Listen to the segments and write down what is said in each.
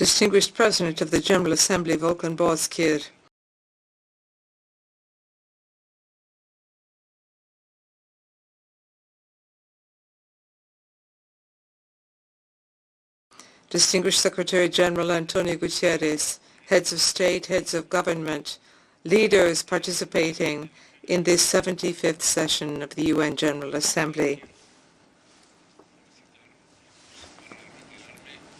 Distinguished President of the General Assembly, Volkan Bozkir, Distinguished Secretary General Antonio Guterres, heads of state, heads of government, leaders participating in this 75th session of the UN General Assembly.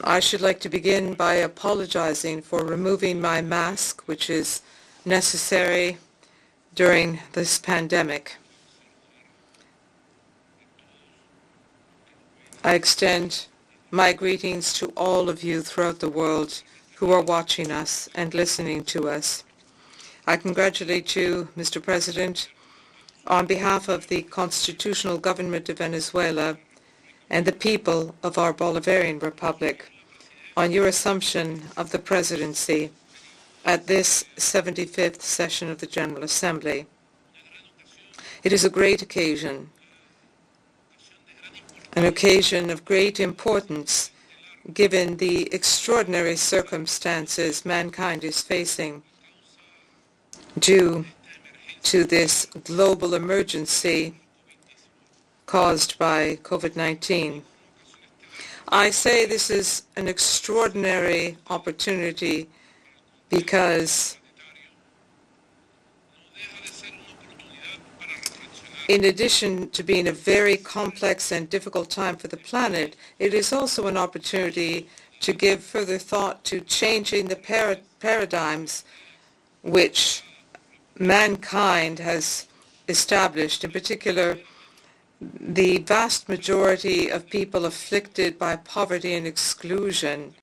I should like to begin by apologizing for removing my mask, which is necessary during this pandemic. I extend my greetings to all of you throughout the world who are watching us and listening to us. I congratulate you, Mr. President, on behalf of the Constitutional Government of Venezuela and the people of our Bolivarian Republic on your assumption of the presidency at this 75th session of the General Assembly. It is a great occasion, an occasion of great importance given the extraordinary circumstances mankind is facing due to this global emergency caused by COVID-19. I say this is an extraordinary opportunity because in addition to being a very complex and difficult time for the planet, it is also an opportunity to give further thought to changing the paradigms which mankind has established, in particular the vast majority of people afflicted by poverty and exclusion.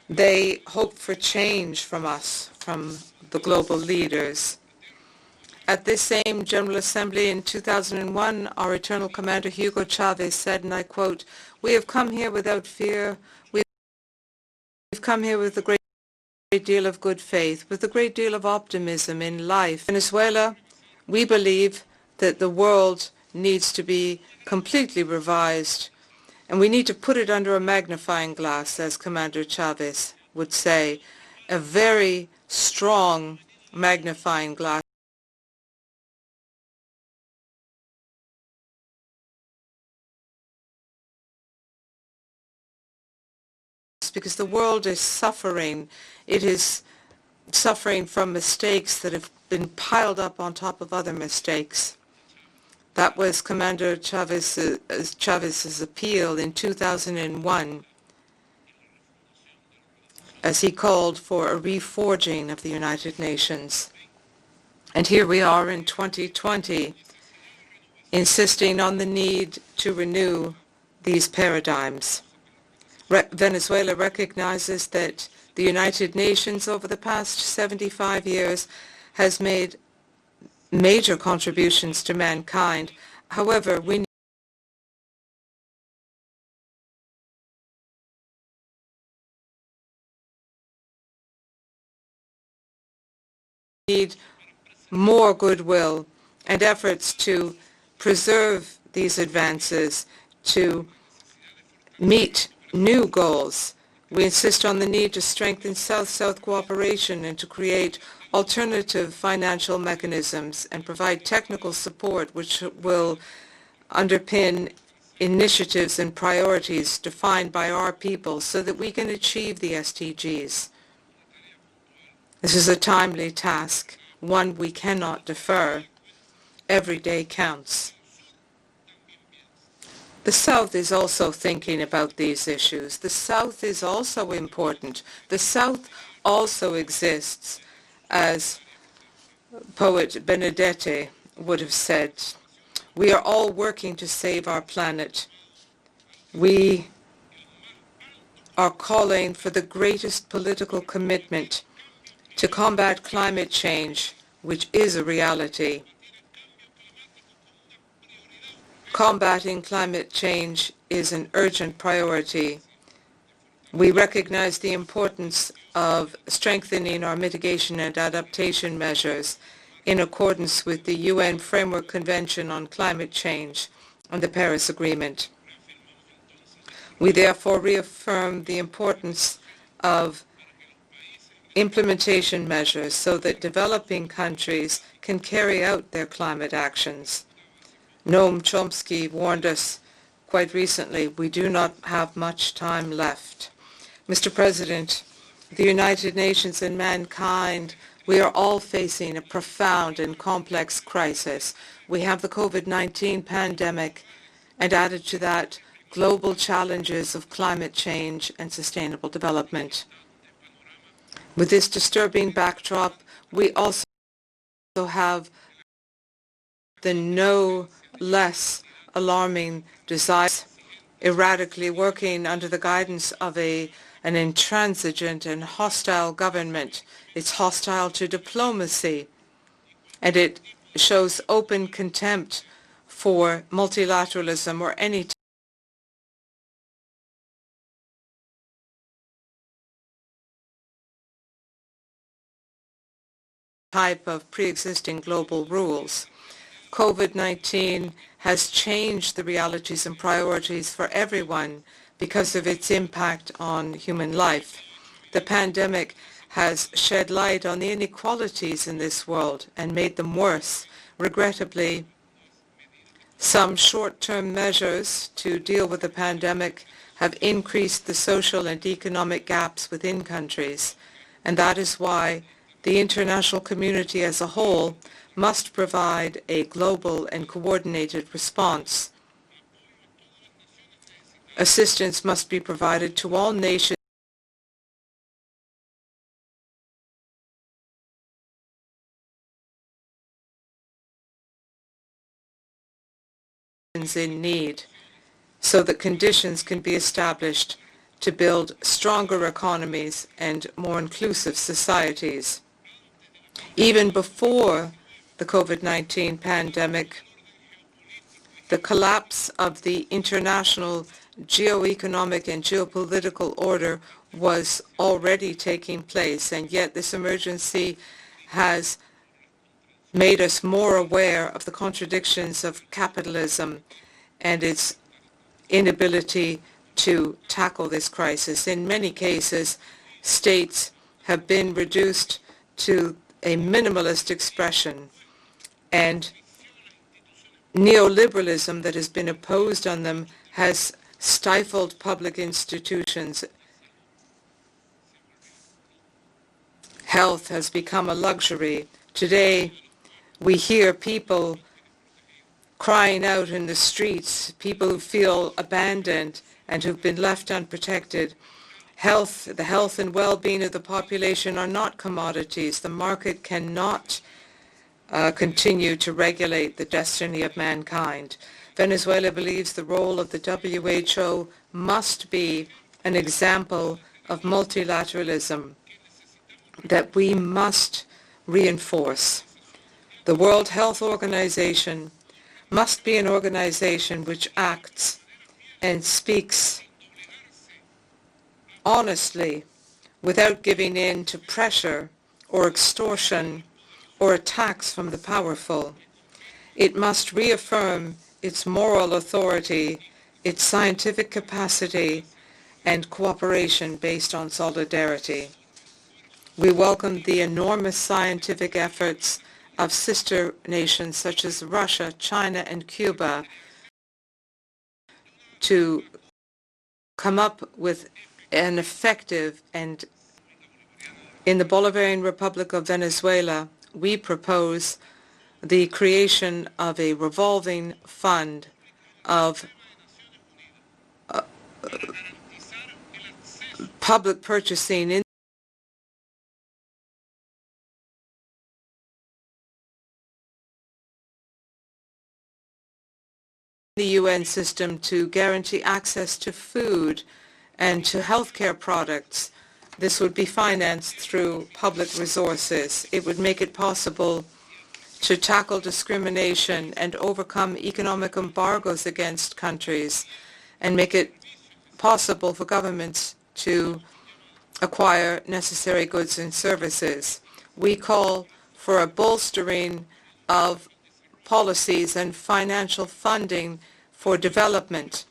They hope for change from us, from the global leaders. At this same General Assembly in 2001, our eternal commander Hugo Chavez said, and I quote, "We have come here without fear. We've come here with a great deal of good faith, with a great deal of optimism in life. In Venezuela, we believe that the world needs to be completely revised, and we need to put it under a magnifying glass," as Commander Chavez would say, a very strong magnifying glass, because the world is suffering. It is suffering from mistakes that have been piled up on top of other mistakes. That was Commander Chavez's appeal in 2001 as he called for a reforging of the United Nations. And here we are in 2020, insisting on the need to renew these paradigms. Venezuela recognizes that the United Nations over the past 75 years has made major contributions to mankind. However, we need more goodwill and efforts to preserve these advances, to meet new goals. We insist on the need to strengthen South-South cooperation and to create alternative financial mechanisms and provide technical support which will underpin initiatives and priorities defined by our people so that we can achieve the SDGs. This is a timely task, one we cannot defer. Every day counts. The South is also thinking about these issues. The South is also important. The South also exists, as poet Benedetti would have said. We are all working to save our planet. We are calling for the greatest political commitment to combat climate change, which is a reality. Combating climate change is an urgent priority. We recognize the importance of strengthening our mitigation and adaptation measures in accordance with the UN Framework Convention on Climate Change and the Paris Agreement. We therefore reaffirm the importance of implementation measures so that developing countries can carry out their climate actions. Noam Chomsky warned us quite recently, we do not have much time left. Mr. President, the United Nations and mankind, we are all facing a profound and complex crisis. We have the COVID-19 pandemic, and added to that, global challenges of climate change and sustainable development. With this disturbing backdrop, we also have the no less alarming desire erratically working under the guidance of an intransigent and hostile government. It's hostile to diplomacy, and it shows open contempt for multilateralism or any type of pre-existing global rules. COVID-19 has changed the realities and priorities for everyone because of its impact on human life. The pandemic has shed light on the inequalities in this world and made them worse. Regrettably, some short-term measures to deal with the pandemic have increased the social and economic gaps within countries, and that is why the international community as a whole must provide a global and coordinated response. Assistance must be provided to all nations in need so that conditions can be established to build stronger economies and more inclusive societies. Even before the COVID-19 pandemic, the collapse of the international geoeconomic and geopolitical order was already taking place, and yet this emergency has made us more aware of the contradictions of capitalism and its inability to tackle this crisis. In many cases, states have been reduced to a minimalist expression, and neoliberalism that has been imposed on them has stifled public institutions. Health has become a luxury. Today, we hear people crying out in the streets, people who feel abandoned and who've been left unprotected. The health and well-being of the population are not commodities. The market cannot continue to regulate the destiny of mankind. Venezuela believes the role of the WHO must be an example of multilateralism that we must reinforce. The World Health Organization must be an organization which acts and speaks honestly without giving in to pressure or extortion or attacks from the powerful. It must reaffirm its moral authority, its scientific capacity, and cooperation based on solidarity. We welcome the enormous scientific efforts of sister nations such as Russia, China, and Cuba to come up with an effective, and in the Bolivarian Republic of Venezuela, we propose the creation of a revolving fund of public purchasing in the UN system to guarantee access to food and to healthcare products. This would be financed through public resources. It would make it possible to tackle discrimination and overcome economic embargoes against countries and make it possible for governments to acquire necessary goods and services. We call for a bolstering of policies and financial funding for development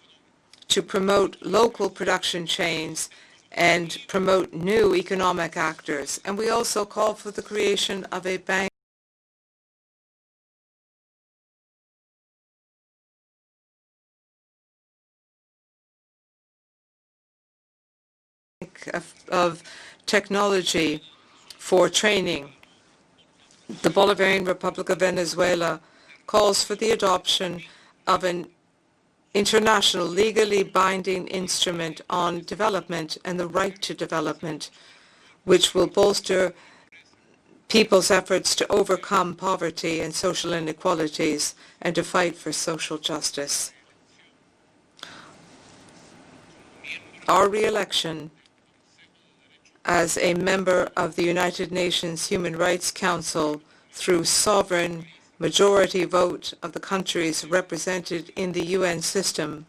to promote local production chains and promote new economic actors. And we also call for the creation of a bank of technology for training. The Bolivarian Republic of Venezuela calls for the adoption of an international legally binding instrument on development and the right to development, which will bolster people's efforts to overcome poverty and social inequalities and to fight for social justice. Our re-election as a member of the United Nations Human Rights Council through sovereign majority vote of the countries represented in the UN system,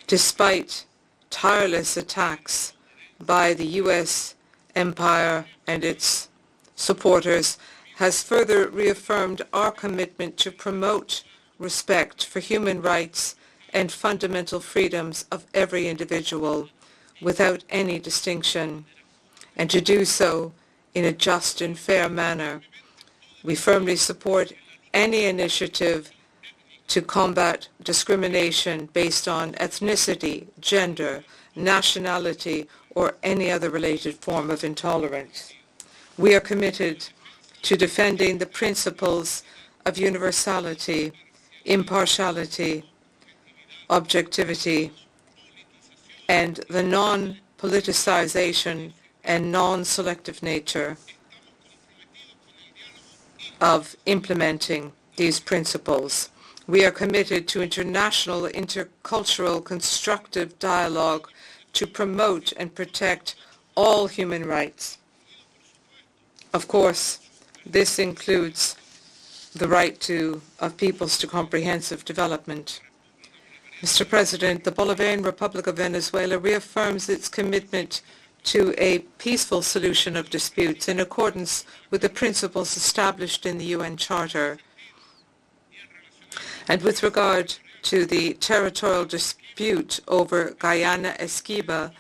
despite tireless attacks by the US empire and its supporters, has further reaffirmed our commitment to promote respect for human rights and fundamental freedoms of every individual without any distinction, and to do so in a just and fair manner. We firmly support any initiative to combat discrimination based on ethnicity, gender, nationality, or any other related form of intolerance. We are committed to defending the principles of universality, impartiality, objectivity, and the non-politicization and non-selective nature of implementing these principles. We are committed to international, intercultural, constructive dialogue to promote and protect all human rights. Of course, this includes the right of peoples to comprehensive development. Mr. President, the Bolivarian Republic of Venezuela reaffirms its commitment to a peaceful solution of disputes in accordance with the principles established in the UN Charter. And with regard to the territorial dispute over Guyana Esquiva,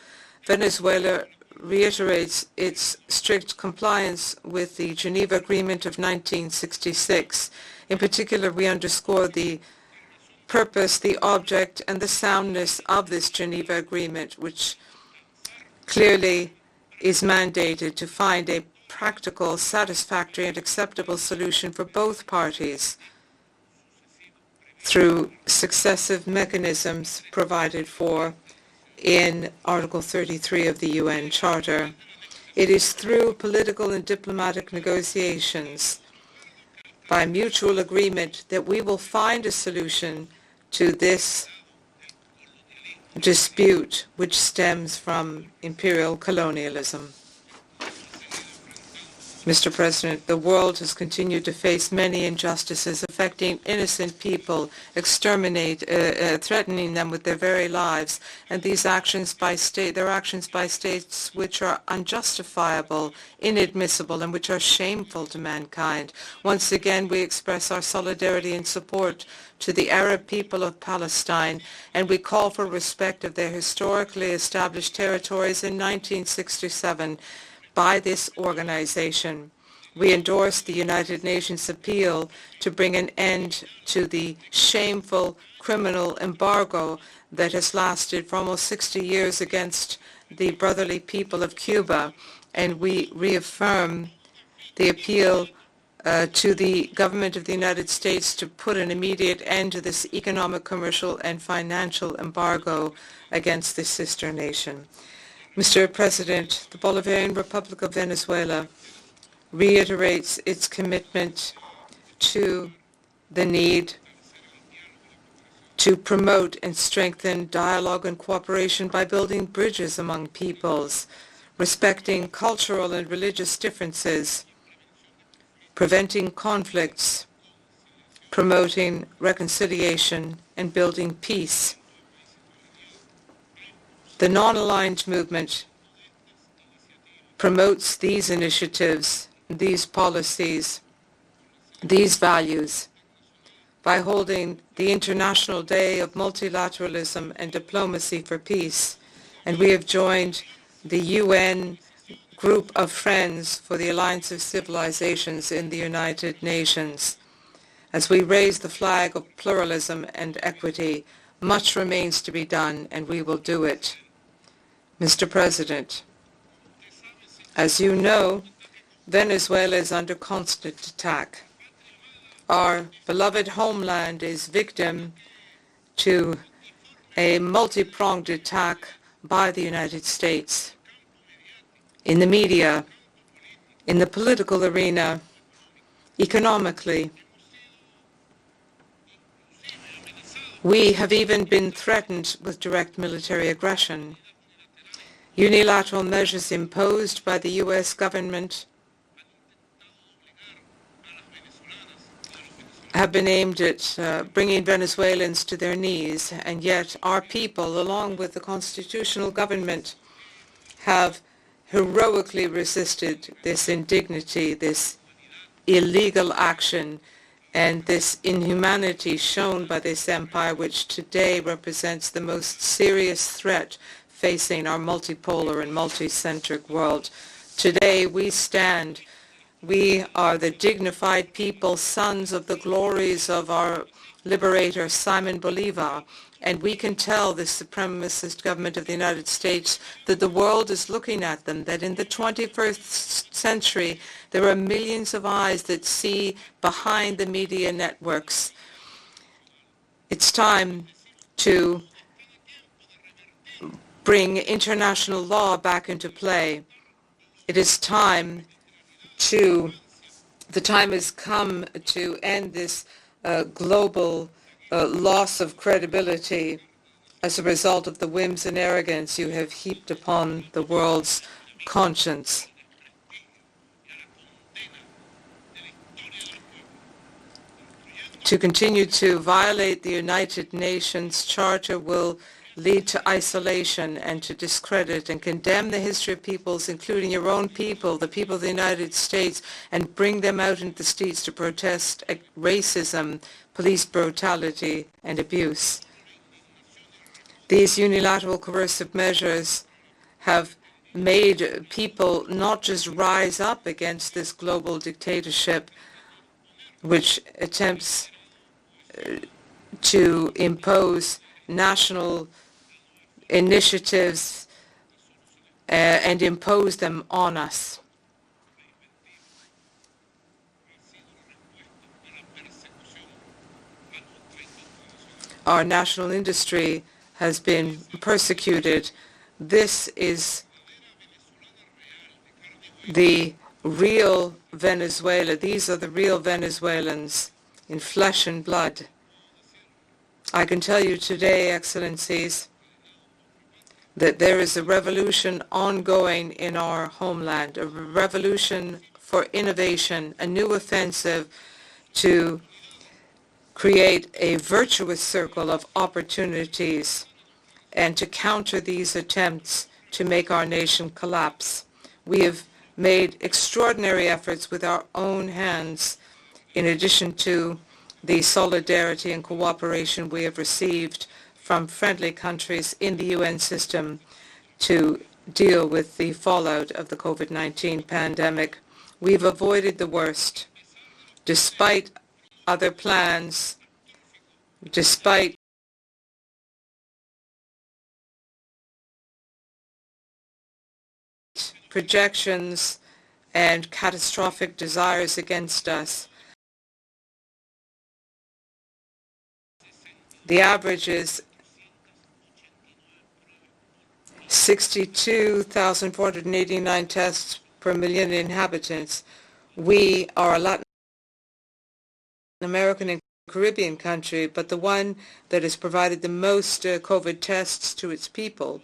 Venezuela reiterates its strict compliance with the Geneva Agreement of 1966. In particular, we underscore the purpose, the object, and the soundness of this Geneva Agreement, which clearly is mandated to find a practical, satisfactory, and acceptable solution for both parties through successive mechanisms provided for in Article 33 of the UN Charter. It is through political and diplomatic negotiations by mutual agreement that we will find a solution to this dispute which stems from imperial colonialism. Mr. President, the world has continued to face many injustices affecting innocent people, threatening them with their very lives, and these actions by states which are unjustifiable, inadmissible, and which are shameful to mankind. Once again, we express our solidarity and support to the Arab people of Palestine, and we call for respect of their historically established territories in 1967 by this organization. We endorse the United Nations appeal to bring an end to the shameful criminal embargo that has lasted for almost 60 years against the brotherly people of Cuba, and we reaffirm the appeal to the government of the United States to put an immediate end to this economic, commercial, and financial embargo against this sister nation. Mr. President, the Bolivarian Republic of Venezuela reiterates its commitment to the need to promote and strengthen dialogue and cooperation by building bridges among peoples, respecting cultural and religious differences, preventing conflicts, promoting reconciliation, and building peace. The non-aligned movement promotes these initiatives, these policies, these values by holding the International Day of Multilateralism and Diplomacy for Peace and we have joined the UN Group of Friends for the Alliance of Civilizations in the United Nations. As we raise the flag of pluralism and equity, much remains to be done, and we will do it. Mr. President, as you know, Venezuela is under constant attack. Our beloved homeland is victim to a multi-pronged attack by the United States. In the media, in the political arena, economically, we have even been threatened with direct military aggression. Unilateral measures imposed by the U.S. government have been aimed at bringing Venezuelans to their knees, and yet our people, along with the constitutional government, have heroically resisted this indignity, this illegal action, and this inhumanity shown by this empire, which today represents the most serious threat facing our multipolar and multicentric world. Today we stand. We are the dignified people, sons of the glories of our liberator, Simon Bolivar, and we can tell the supremacist government of the United States that the world is looking at them, that in the 21st century there are millions of eyes that see behind the media networks. It's time to bring international law back into play. It is time the time has come to end this global loss of credibility as a result of the whims and arrogance you have heaped upon the world's conscience. To continue to violate the United Nations Charter will lead to isolation and to discredit and condemn the history of peoples, including your own people, the people of the United States, and bring them out into the streets to protest racism, police brutality, and abuse. These unilateral coercive measures have made people not just rise up against this global dictatorship, which attempts to impose national initiatives and impose them on us. Our national industry has been persecuted. This is the real Venezuela. These are the real Venezuelans in flesh and blood. I can tell you today, Excellencies, that there is a revolution ongoing in our homeland, a revolution for innovation, a new offensive to create a virtuous circle of opportunities and to counter these attempts to make our nation collapse. We have made extraordinary efforts with our own hands, in addition to the solidarity and cooperation we have received from friendly countries in the UN system to deal with the fallout of the COVID-19 pandemic. We've avoided the worst, despite other plans, despite projections and catastrophic desires against us. The average is 62,489 tests per million inhabitants. We are a Latin American and Caribbean country, but the one that has provided the most COVID tests to its people.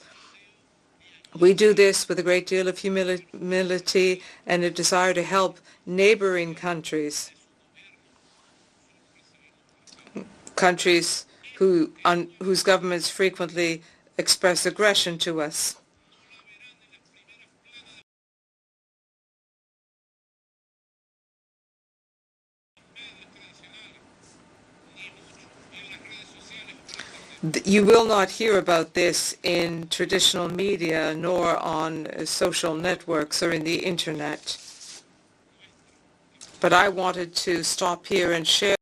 We do this with a great deal of humility and a desire to help neighboring countries, countries whose governments frequently express aggression to us. You will not hear about this in traditional media nor on social networks or in the internet. But I wanted to stop here and share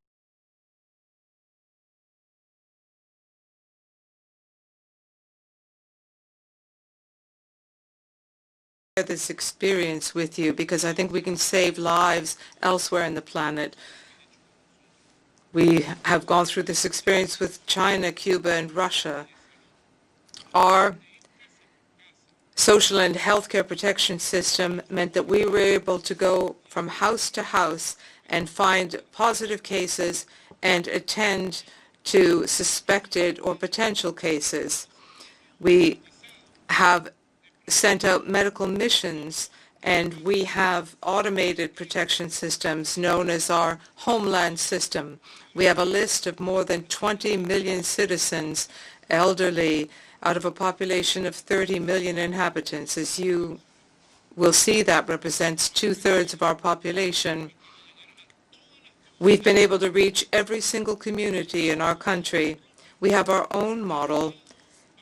this experience with you because I think we can save lives elsewhere on the planet. We have gone through this experience with China, Cuba, and Russia. Our social and healthcare protection system meant that we were able to go from house to house and find positive cases and attend to suspected or potential cases. We have sent out medical missions, and we have automated protection systems known as our Homeland System. We have a list of more than 20 million citizens, elderly, out of a population of 30 million inhabitants. As you will see, that represents two-thirds of our population. We've been able to reach every single community in our country. We have our own model.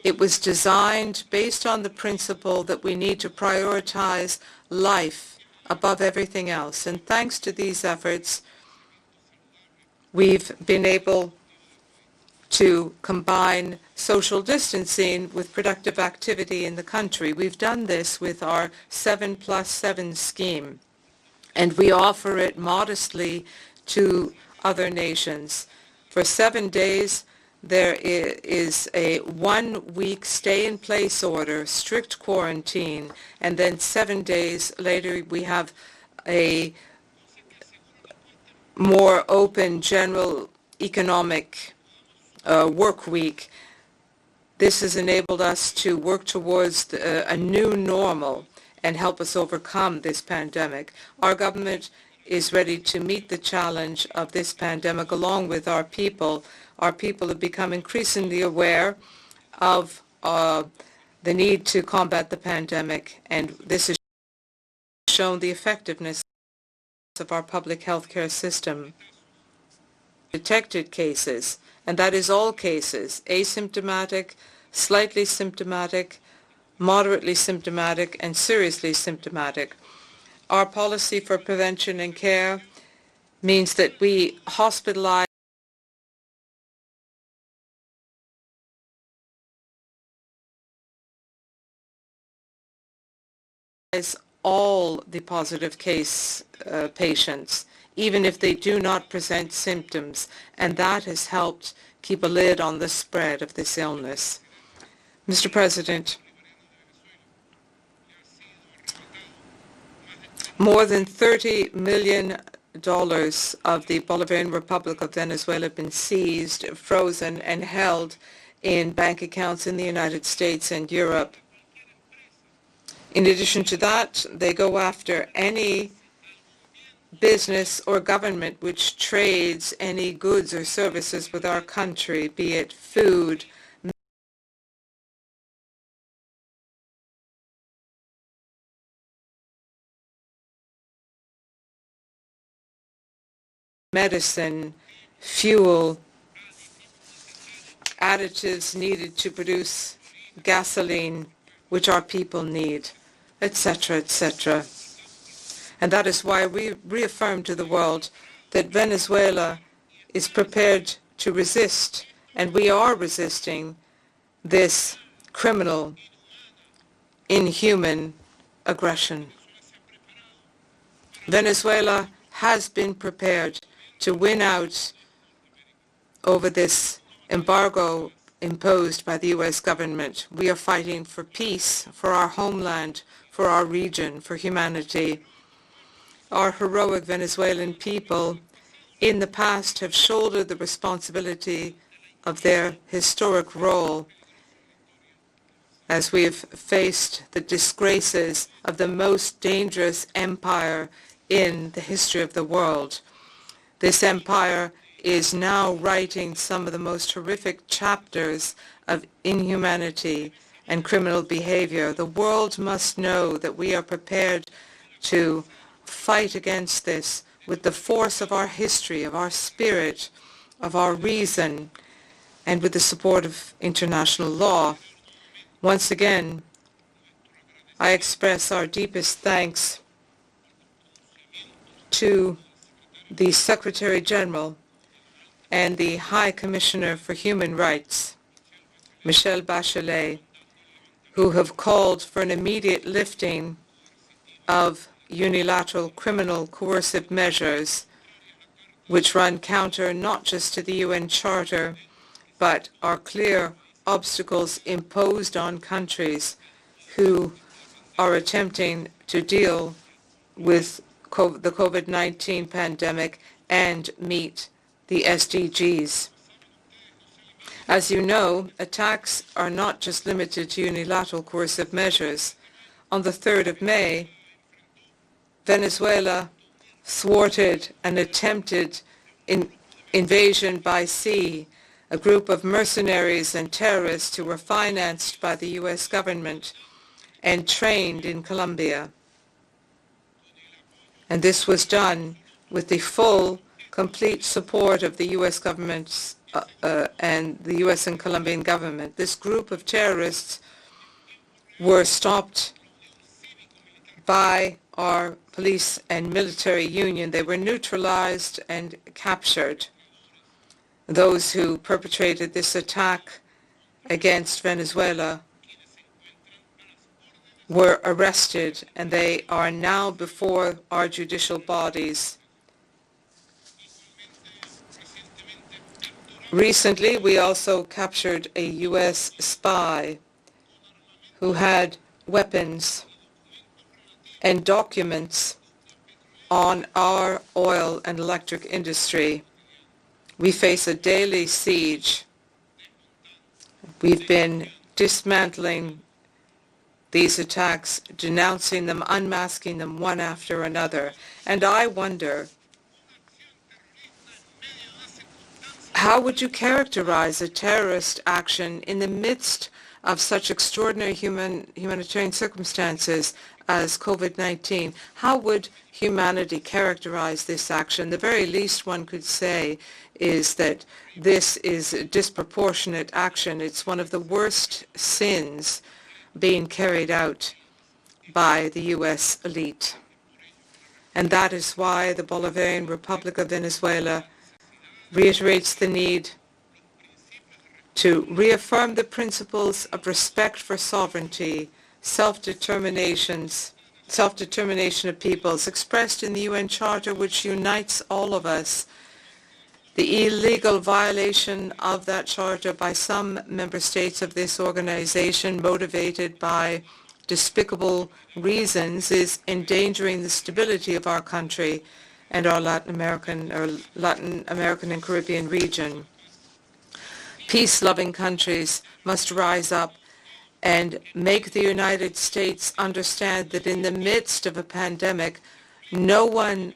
It was designed based on the principle that we need to prioritize life above everything else. And thanks to these efforts, we've been able to combine social distancing with productive activity in the country. We've done this with our 7+7 scheme, and we offer it modestly to other nations. For 7 days, there is a 1-week stay-in-place order, strict quarantine, and then 7 days later we have a more open general economic work week. This has enabled us to work towards a new normal and help us overcome this pandemic. Our government is ready to meet the challenge of this pandemic along with our people. Our people have become increasingly aware of the need to combat the pandemic, and this has shown the effectiveness of our public health care system. Detected cases, and that is all cases, asymptomatic, slightly symptomatic, moderately symptomatic, and seriously symptomatic. Our policy for prevention and care means that we hospitalize all the positive case patients, even if they do not present symptoms, and that has helped keep a lid on the spread of this illness. Mr. President, more than $30 million of the Bolivarian Republic of Venezuela have been seized, frozen, and held in bank accounts in the United States and Europe. In addition to that, they go after any business or government which trades any goods or services with our country, be it food, medicine, fuel, additives needed to produce gasoline, which our people need, etc., etc. And that is why we reaffirm to the world that Venezuela is prepared to resist, and we are resisting this criminal, inhuman aggression. Venezuela has been prepared to win out over this embargo imposed by the U.S. government. We are fighting for peace, for our homeland, for our region, for humanity. Our heroic Venezuelan people in the past have shouldered the responsibility of their historic role as we have faced the disgraces of the most dangerous empire in the history of the world. This empire is now writing some of the most horrific chapters of inhumanity and criminal behavior. The world must know that we are prepared to fight against this with the force of our history, of our spirit, of our reason, and with the support of international law. Once again, I express our deepest thanks to the Secretary General and the High Commissioner for Human Rights, Michelle Bachelet, who have called for an immediate lifting of unilateral criminal coercive measures which run counter not just to the UN Charter, but are clear obstacles imposed on countries who are attempting to deal with the COVID-19 pandemic and meet the SDGs. As you know, attacks are not just limited to unilateral coercive measures. On the 3rd of May, Venezuela thwarted an attempted invasion by sea, a group of mercenaries and terrorists who were financed by the U.S. government and trained in Colombia. And this was done with the full, complete support of the U.S. government and the U.S. and Colombian government. This group of terrorists were stopped by our police and military union. They were neutralized and captured. Those who perpetrated this attack against Venezuela were arrested, and they are now before our judicial bodies. Recently, we also captured a U.S. spy who had weapons and documents on our oil and electric industry. We face a daily siege. We've been dismantling these attacks, denouncing them, unmasking them one after another. And I wonder, how would you characterize a terrorist action in the midst of such extraordinary humanitarian circumstances as COVID-19? How would humanity characterize this action? The very least one could say is that this is a disproportionate action. It's one of the worst sins being carried out by the U.S. elite. And that is why the Bolivarian Republic of Venezuela reiterates the need to reaffirm the principles of respect for sovereignty, self-determination of peoples expressed in the UN Charter, which unites all of us. The illegal violation of that charter by some member states of this organization, motivated by despicable reasons, is endangering the stability of our country and our Latin American and Caribbean region. Peace-loving countries must rise up and make the United States understand that in the midst of a pandemic, no one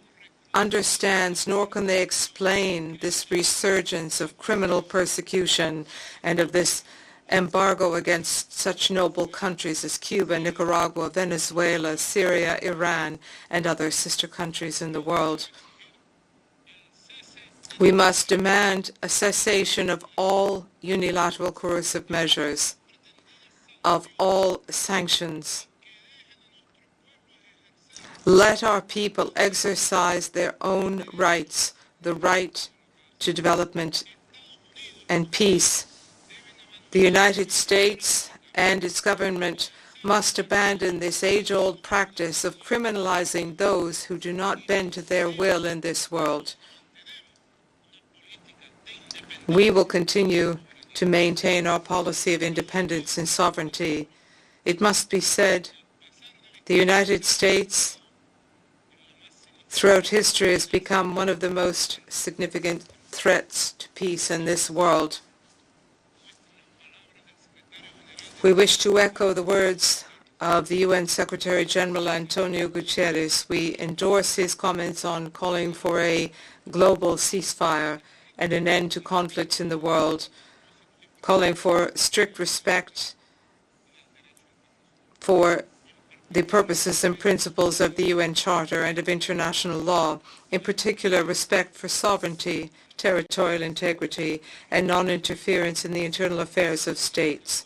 understands nor can they explain this resurgence of criminal persecution and of this embargo against such noble countries as Cuba, Nicaragua, Venezuela, Syria, Iran, and other sister countries in the world. We must demand a cessation of all unilateral coercive measures, of all sanctions. Let our people exercise their own rights, the right to development and peace. The United States and its government must abandon this age-old practice of criminalizing those who do not bend to their will in this world. We will continue to maintain our policy of independence and sovereignty. It must be said, the United States throughout history has become one of the most significant threats to peace in this world. We wish to echo the words of the UN Secretary General Antonio Guterres. We endorse his comments on calling for a global ceasefire and an end to conflicts in the world, calling for strict respect for the purposes and principles of the UN Charter and of international law, in particular respect for sovereignty, territorial integrity, and non-interference in the internal affairs of states,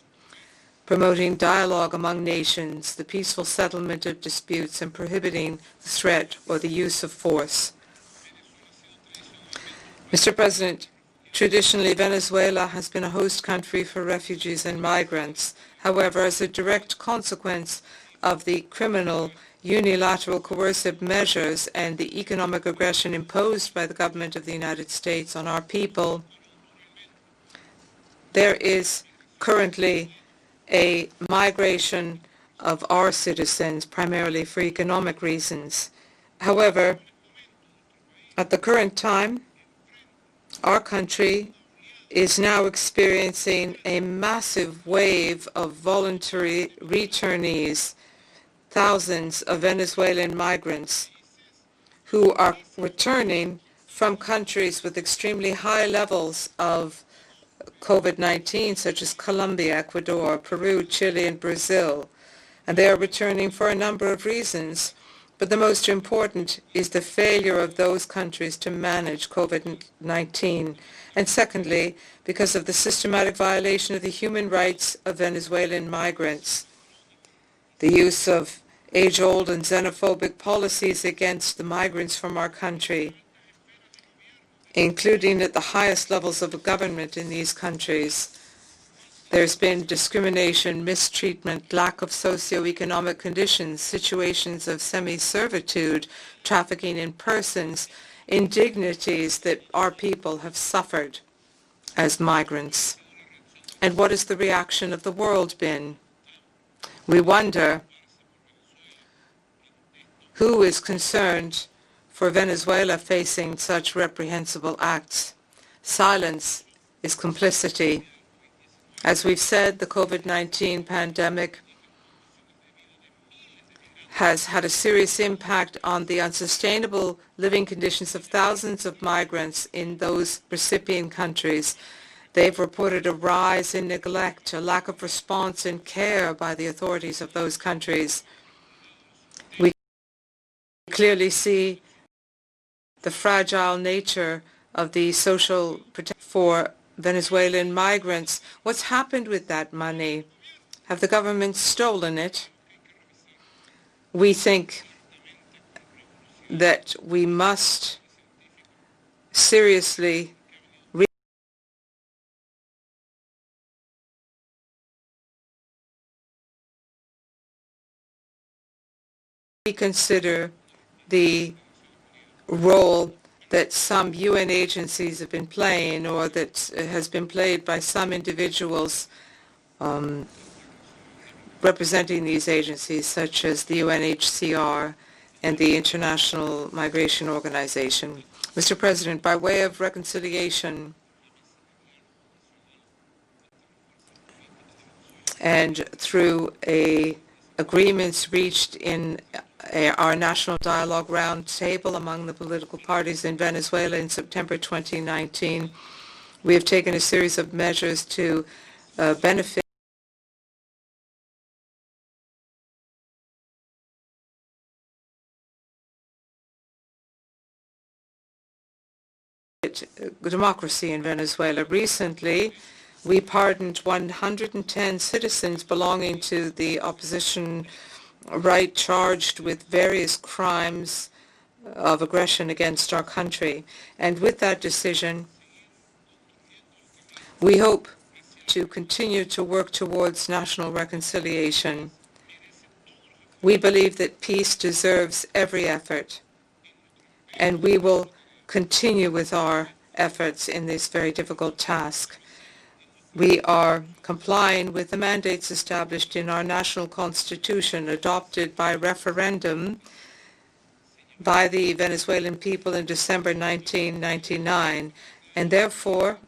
promoting dialogue among nations, the peaceful settlement of disputes, and prohibiting the threat or the use of force. Mr. President, traditionally Venezuela has been a host country for refugees and migrants. However, as a direct consequence of the criminal unilateral coercive measures and the economic aggression imposed by the government of the United States on our people, there is currently a migration of our citizens, primarily for economic reasons. However, at the current time, our country is now experiencing a massive wave of voluntary returnees, thousands of Venezuelan migrants who are returning from countries with extremely high levels of COVID-19, such as Colombia, Ecuador, Peru, Chile, and Brazil. And they are returning for a number of reasons. But the most important is the failure of those countries to manage COVID-19. And secondly, because of the systematic violation of the human rights of Venezuelan migrants, the use of age-old and xenophobic policies against the migrants from our country, including at the highest levels of government in these countries. There's been discrimination, mistreatment, lack of socioeconomic conditions, situations of semi-servitude, trafficking in persons, indignities that our people have suffered as migrants. And what has the reaction of the world been? We wonder who is concerned for Venezuela facing such reprehensible acts. Silence is complicity. As we've said, the COVID-19 pandemic has had a serious impact on the unsustainable living conditions of thousands of migrants in those recipient countries. They've reported a rise in neglect, a lack of response and care by the authorities of those countries. We clearly see the fragile nature of the social protection for Venezuelan migrants. What's happened with that money? Have the government stolen it? We think that we must seriously reconsider the role that some UN agencies have been playing, or that has been played by some individuals representing these agencies, such as the UNHCR and the International Migration Organization. Mr. President, by way of reconciliation and through agreements reached in our national dialogue round table among the political parties in Venezuela in September 2019, we have taken a series of measures to benefit democracy in Venezuela. Recently, we pardoned 110 citizens belonging to the opposition right charged with various crimes of aggression against our country. And with that decision, we hope to continue to work towards national reconciliation. We believe that peace deserves every effort, and we will continue with our efforts in this very difficult task. We are complying with the mandates established in our national constitution, adopted by referendum by the Venezuelan people in December 1999. And therefore,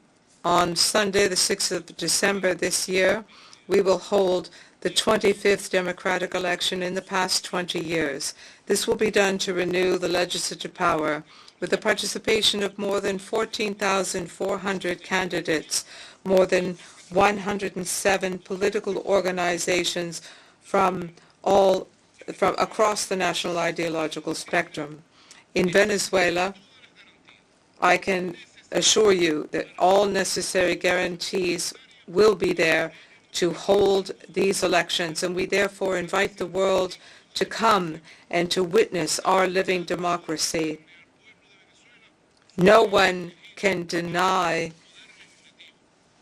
on Sunday, the 6th of December this year, we will hold the 25th democratic election in the past 20 years. This will be done to renew the legislative power with the participation of more than 14,400 candidates, more than 107 political organizations from all from across the national ideological spectrum. In Venezuela, I can assure you that all necessary guarantees will be there to hold these elections, and we therefore invite the world to come and to witness our living democracy. No one can deny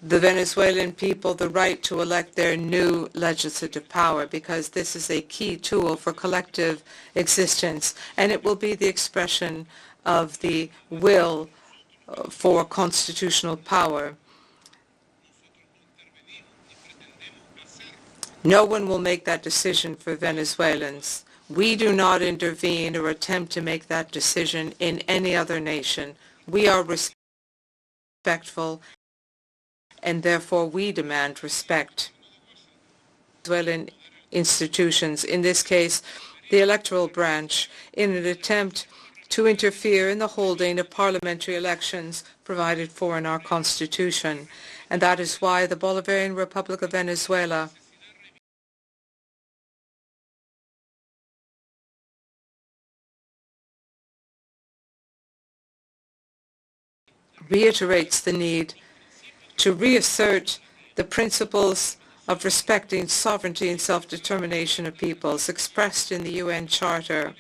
the Venezuelan people the right to elect their new legislative power, because this is a key tool for collective existence, and it will be the expression of the will for constitutional power. No one will make that decision for Venezuelans. We do not intervene or attempt to make that decision in any other nation. We are respectful, and therefore we demand respect. Venezuelan institutions, in this case the electoral branch, in an attempt to interfere in the holding of parliamentary elections provided for in our Constitution. And that is why the Bolivarian Republic of Venezuela reiterates the need to reassert the principles of respecting sovereignty and self-determination of peoples expressed in the UN Charter.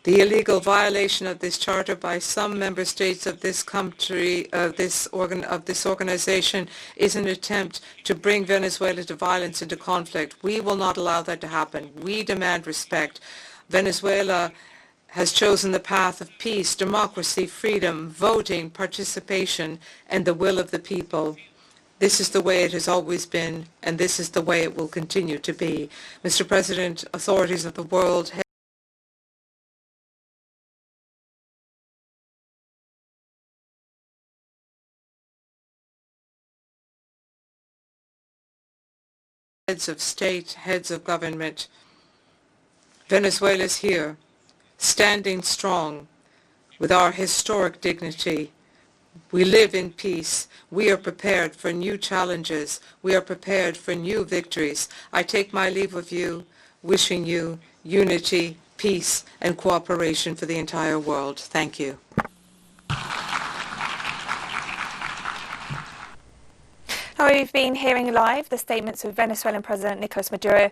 The illegal violation of this charter by some member states of this country, of this organization, is an attempt to bring Venezuela to violence and to conflict. We will not allow that to happen. We demand respect. Venezuela has chosen the path of peace, democracy, freedom, voting, participation, and the will of the people. This is the way it has always been, and this is the way it will continue to be. Mr. President, authorities of the world, heads of state, heads of government, Venezuela is here, standing strong with our historic dignity. We live in peace. We are prepared for new challenges. We are prepared for new victories. I take my leave of you, wishing you unity, peace, and cooperation for the entire world. Thank you. Now, we've been hearing live the statements of Venezuelan President Nicolas Maduro,